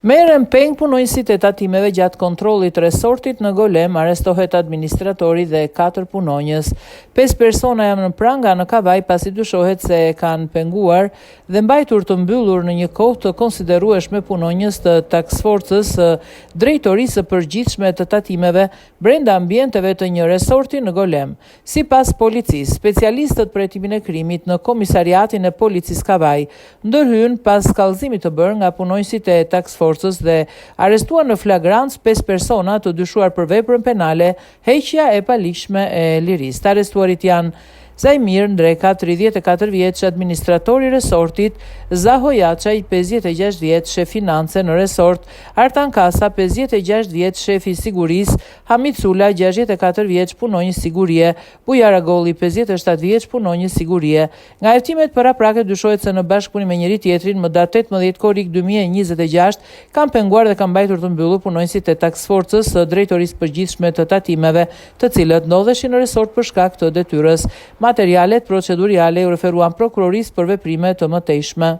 Merren peng punonjësit e tatimeve gjatë kontrollit resortit në Golem, arestohet administratori dhe 4 punonjës. 5 persona janë në pranga në Kavaj pasi dyshohet se kanë penguar dhe mbajtur të mbyllur në një kohë të konsiderueshme punonjës të taksforcës drejtorisë së përgjithshme të tatimeve brenda ambienteve të një resorti në Golem. Sipas policisë, specialistët për hetimin e krimit në komisariatin e policisë Kavaj ndërhyn pas kallëzimit të bërë nga punonjësit e taksforcës dhe arrestuan në flagrancë 5 persona të dyshuar për veprën penale heqja e paligjshme e lirisë. Të arrestuarit janë Zajmir Ndreka, 34 vjeç, administratori i resortit, Zaho Jaçaj, 56 vjeç, shef finance në resort, Artan Kasa, 56 vjeç, shefi sigurisë, Hamid Sula, 64 vjeç, punonjës sigurie, Bujar Agolli, 57 vjeç, punonjës sigurie. Nga hetimet paraprake dyshohet se në bashkëpunim me njëri tjetrin më datë 18 korrik 2026 kanë penguar dhe kanë mbajtur të mbyllur punonjësit e taksforcës së drejtorisë përgjithshme të tatimeve, të cilët ndodheshin në resort për shkak të detyrës. Materialet proceduriale u referuan prokurorisë për veprime të mëtejshme.